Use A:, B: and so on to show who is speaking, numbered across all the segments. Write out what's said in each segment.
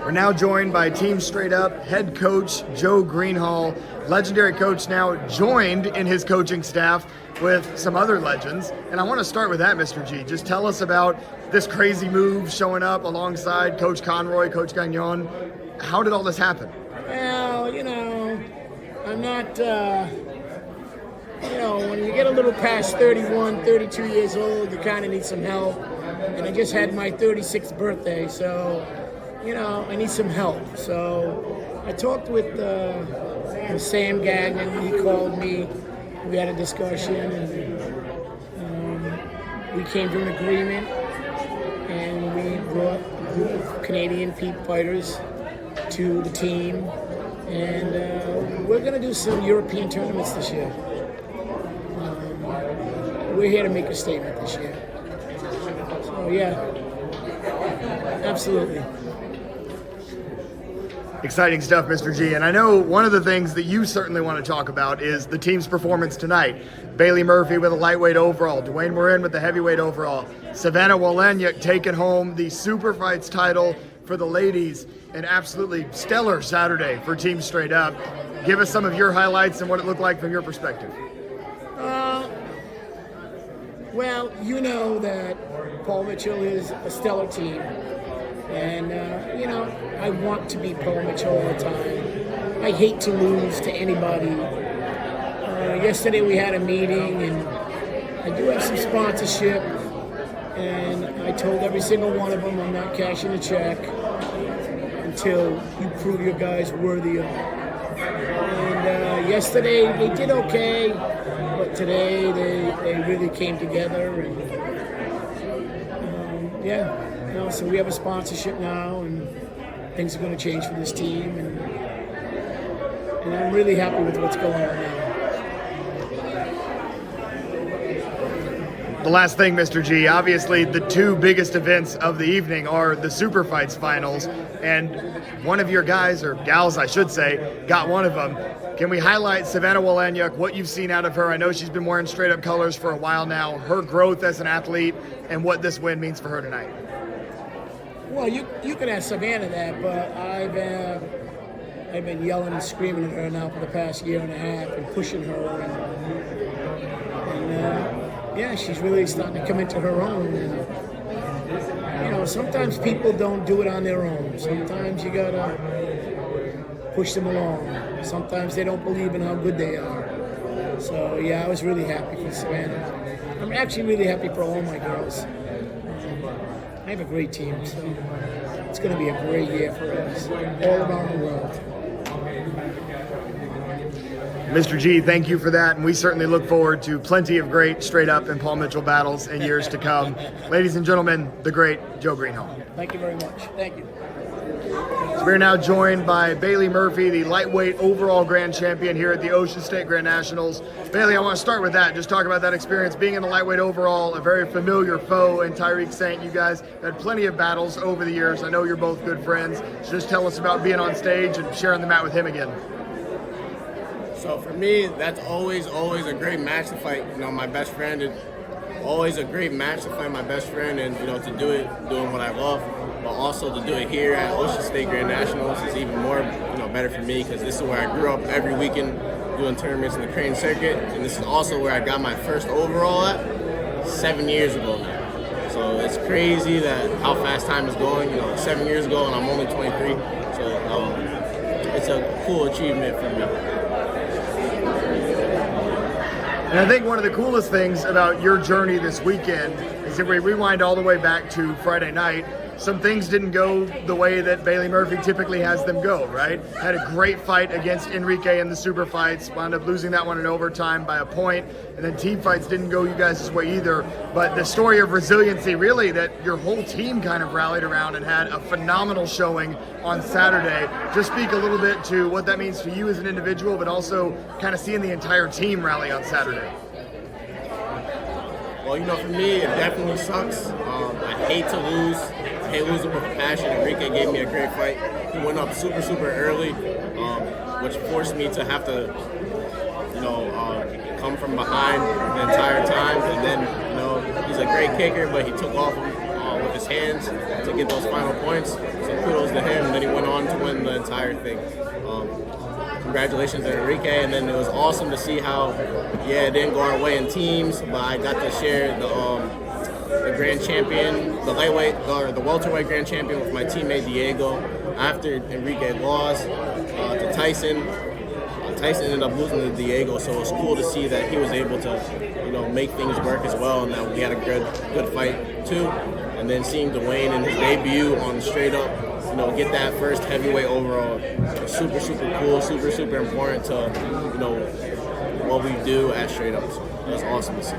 A: We're now joined by Team Straight Up head coach Joe Greenhalgh, legendary coach now joined in his coaching staff with some other legends. And I want to start with that, Mr. G. Just tell us about this crazy move showing up alongside Coach Conroy, Coach Gagnon. How did all this happen?
B: Well, I'm not, when you get a little past 31, 32 years old, you kind of need some help. And I just had my 36th birthday, so, I need some help. So I talked with Sam Gagnon. He called me. We had a discussion, and we came to an agreement. And we brought a group of Canadian peak fighters to the team. And we're going to do some European tournaments this year. We're here to make a statement this year. So, yeah, absolutely.
A: Exciting stuff, Mr. G. And I know one of the things that you certainly want to talk about is the team's performance tonight. Bailey Murphy with a lightweight overall, Dwayne Morin with the heavyweight overall, Savannah Wolaniuk taking home the Super Fights title for the ladies. An absolutely stellar Saturday for Team Straight Up. Give us some of your highlights and what it looked like from your perspective.
B: Well, you know that Paul Mitchell is a stellar team. And, I want to beat Paul Mitchell all the time. I hate to lose to anybody. Yesterday we had a meeting, and I do have some sponsorship. And I told every single one of them I'm not cashing a check until you prove your guys worthy of it. And yesterday they did okay, but today they really came together. And so we have a sponsorship now, and things are going to change for this team, and I'm really happy with what's going on now.
A: The last thing, Mr. G, obviously the two biggest events of the evening are the Super Fights finals, and one of your guys, or gals I should say, got one of them. Can we highlight Savannah Wolaniuk, what you've seen out of her? I know she's been wearing Straight Up colors for a while now, her growth as an athlete, and what this win means for her tonight.
B: Well, you can ask Savannah that, but I've been yelling and screaming at her now for the past year and a half and pushing her, and she's really starting to come into her own. And sometimes people don't do it on their own. Sometimes you gotta push them along. Sometimes they don't believe in how good they are. So I was really happy for Savannah. I'm actually really happy for all my girls. I have a great team, so it's going to be a great year for us all around the world.
A: Mr. G, thank you for that, and we certainly look forward to plenty of great Straight Up and Paul Mitchell battles in years to come. Ladies and gentlemen, the great Joe Greenhalgh.
B: Thank you very much. Thank you.
A: So we're now joined by Bailey Murphy, the lightweight overall grand champion here at the Ocean State Grand Nationals. Bailey, I want to start with that. Just talk about that experience being in the lightweight overall, a very familiar foe in Tyreek Saint. You guys had plenty of battles over the years. I know you're both good friends. So just tell us about being on stage and sharing the mat with him again.
C: So for me, that's always a great match to fight. My best friend is always a great match to fight my best friend, and to do it doing what I love. But also to do it here at Ocean State Grand Nationals is even more, better for me, because this is where I grew up every weekend doing tournaments in the crane circuit, and this is also where I got my first overall at 7 years ago now. So it's crazy that how fast time is going. 7 years ago, and I'm only 23. So it's a cool achievement for me.
A: And I think one of the coolest things about your journey this weekend is if we rewind all the way back to Friday night, some things didn't go the way that Bailey Murphy typically has them go, right? Had a great fight against Enrique in the Super Fights, wound up losing that one in overtime by a point, and then team fights didn't go you guys' way either. But the story of resiliency, really, that your whole team kind of rallied around and had a phenomenal showing on Saturday. Just speak a little bit to what that means to you as an individual, but also kind of seeing the entire team rally on Saturday.
C: Well, for me, it definitely sucks. I hate to lose. I hate losing with passion. Enrique gave me a great fight. He went up super, super early, which forced me to have to, come from behind the entire time. And then, he's a great kicker, but he took off with his his hands to get those final points. So kudos to him. And then he went on to win the entire thing. Congratulations to Enrique. And then it was awesome to see how, it didn't go our way in teams, but I got to share the grand champion, the lightweight or the welterweight grand champion with my teammate Diego. After Enrique lost to Tyson, Tyson ended up losing to Diego, so it was cool to see that he was able to, make things work as well, and that we had a good fight too. And then seeing Dwayne in his debut on Straight Up, get that first heavyweight overall, super cool, super important to, what we do at Straight Up. So it was awesome to see.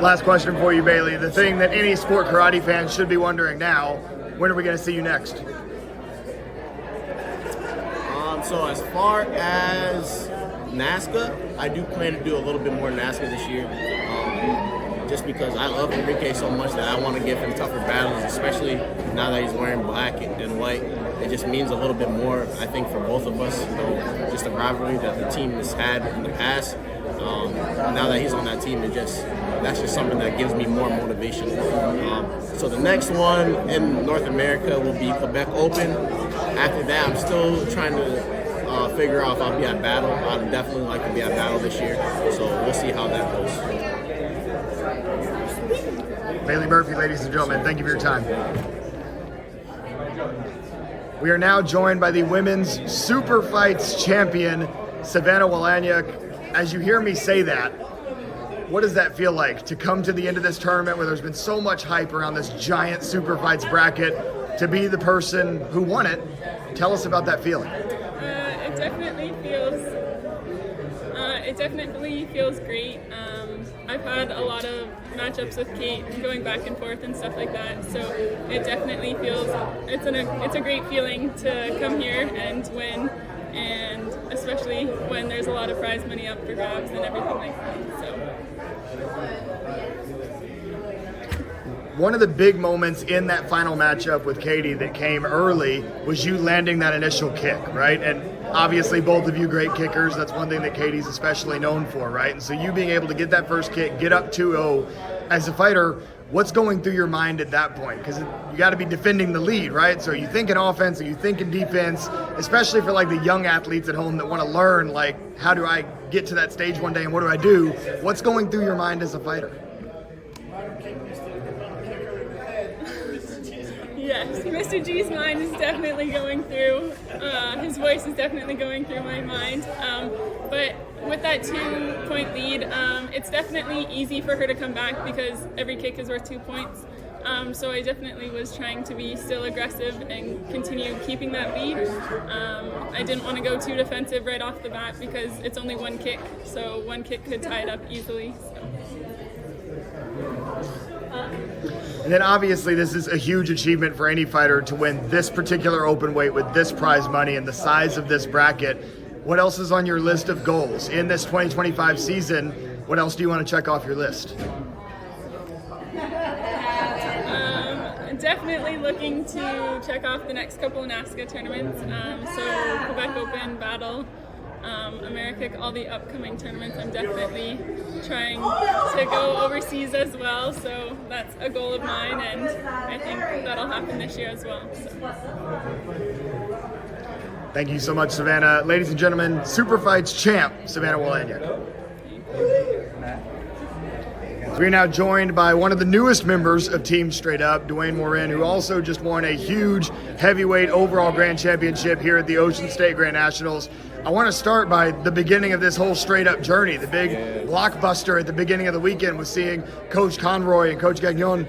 A: Last question for you, Bailey. The thing that any sport karate fan should be wondering now, when are we going to see you next?
C: So as far as NASCA, I do plan to do a little bit more NASCA this year. Just because I love Enrique so much that I want to give him tougher battles, especially now that he's wearing black and white. It just means a little bit more, I think, for both of us. Just the rivalry that the team has had in the past. Now that he's on that team, that's just something that gives me more motivation. So the next one in North America will be Quebec Open. After that, I'm still trying to figure out if I'll be at Battle. I'd definitely like to be at Battle this year, so we'll see how that goes.
A: Bailey Murphy, ladies and gentlemen, thank you for your time. We are now joined by the women's Super Fights champion, Savannah Wolaniuk. As you hear me say that, what does that feel like to come to the end of this tournament where there's been so much hype around this giant Super Fights bracket, to be the person who won it? Tell us about that feeling.
D: It definitely feels great. I've had a lot of matchups with Kate, going back and forth and stuff like that. So it definitely feels it's a great feeling to come here and win, and especially when there's a lot of prize money up for grabs and everything like that. So.
A: One of the big moments in that final matchup with Katie that came early was you landing that initial kick, right? And obviously both of you great kickers. That's one thing that Katie's especially known for, right? And so you being able to get that first kick, get up 2-0 as a fighter, what's going through your mind at that point? Because you got to be defending the lead, right? So are you thinking offense, are you thinking defense, especially for like the young athletes at home that want to learn, like, how do I get to that stage one day and what do I do? What's going through your mind as a fighter?
D: Yes, Mr. G's mind is definitely going through, his voice is definitely going through my mind. But with that 2-point lead, it's definitely easy for her to come back because every kick is worth 2 points. So I definitely was trying to be still aggressive and continue keeping that lead. I didn't want to go too defensive right off the bat because it's only one kick, so one kick could tie it up easily. So.
A: And then obviously this is a huge achievement for any fighter to win this particular open weight with this prize money and the size of this bracket. What else is on your list of goals in this 2025 season? What else do you want to check off your list?
D: Definitely looking to check off the next couple of NASCA tournaments. So Quebec Open, Battle, America, all the upcoming tournaments. I'm definitely trying to go overseas as well, so that's a goal of mine, and I think that'll happen this year as well. So.
A: Thank you so much, Savannah. Ladies and gentlemen, Super Fights champ, Savannah Wolaniuk. We're now joined by one of the newest members of Team Straight Up, Dwayne Morin, who also just won a huge heavyweight overall grand championship here at the Ocean State Grand Nationals. I want to start by the beginning of this whole Straight Up journey. The big blockbuster at the beginning of the weekend was seeing Coach Conroy and Coach Gagnon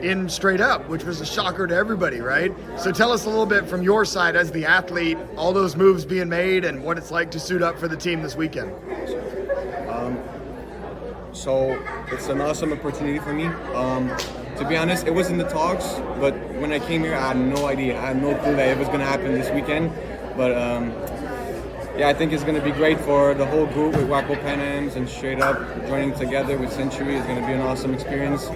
A: in Straight Up, which was a shocker to everybody, right? So tell us a little bit from your side as the athlete, all those moves being made and what it's like to suit up for the team this weekend.
E: So it's an awesome opportunity for me. To be honest, it was in the talks, but when I came here, I had no idea. I had no clue that it was going to happen this weekend. But yeah, I think it's going to be great for the whole group with Waco Pan Ams and Straight Up. Joining together with Century is going to be an awesome experience.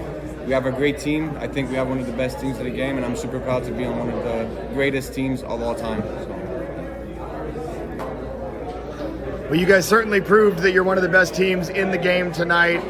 E: We have a great team. I think we have one of the best teams in the game, and I'm super proud to be on one of the greatest teams of all time. So.
A: Well, you guys certainly proved that you're one of the best teams in the game tonight.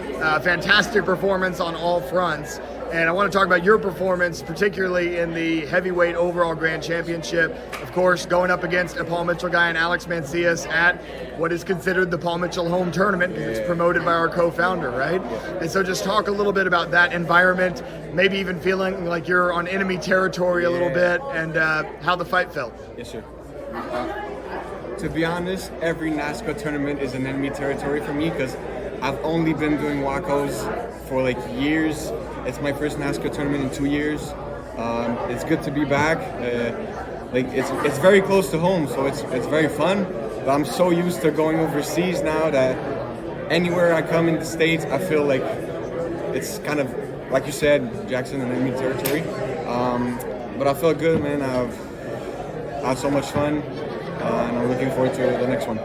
A: Fantastic performance on all fronts. And I want to talk about your performance, particularly in the heavyweight overall grand championship. Of course, going up against a Paul Mitchell guy and Alex Mancias at what is considered the Paul Mitchell home tournament, because it's promoted by our co-founder, right? And so just talk a little bit about that environment, maybe even feeling like you're on enemy territory a little bit, and how the fight felt.
E: Yes, sir. To be honest, every NASCAR tournament is an enemy territory for me because I've only been doing WACOs for like years. It's my first NASCAR tournament in 2 years. It's good to be back. Like it's very close to home, so it's very fun. But I'm so used to going overseas now that anywhere I come in the States, I feel like it's kind of, like you said, Jackson, an enemy territory. But I feel good, man. I've had so much fun, and I'm looking forward to the next one.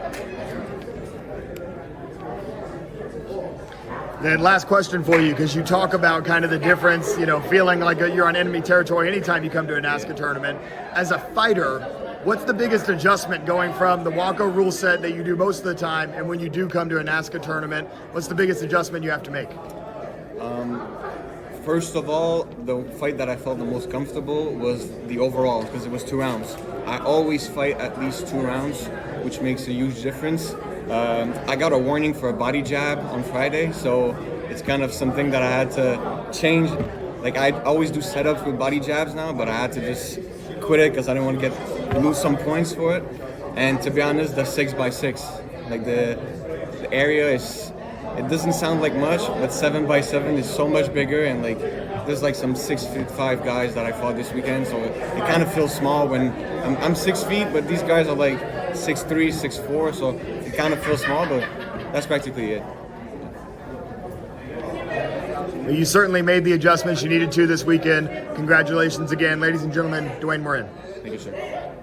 A: Then last question for you, because you talk about kind of the difference, you know, feeling like you're on enemy territory anytime you come to a NASCAR tournament. As a fighter, what's the biggest adjustment going from the WACO rule set that you do most of the time, and when you do come to a NASCAR tournament, what's the biggest adjustment you have to make?
E: First of all, the fight that I felt the most comfortable was the overall, because it was 2 rounds. I always fight at least 2 rounds, which makes a huge difference. I got a warning for a body jab on Friday, so it's kind of something that I had to change. Like, I always do setups with body jabs now, but I had to just quit it because I didn't want to lose some points for it. And to be honest, the 6x6, like the area is, it doesn't sound like much, but 7x7 is so much bigger, and like there's like some 6'5" guys that I fought this weekend, so it kind of feels small when I'm 6 feet, but these guys are like 6'3", 6'4", so it kind of feels small, but that's practically it.
A: Well, you certainly made the adjustments you needed to this weekend. Congratulations again, ladies and gentlemen, Dwayne Morin.
E: Thank you, sir.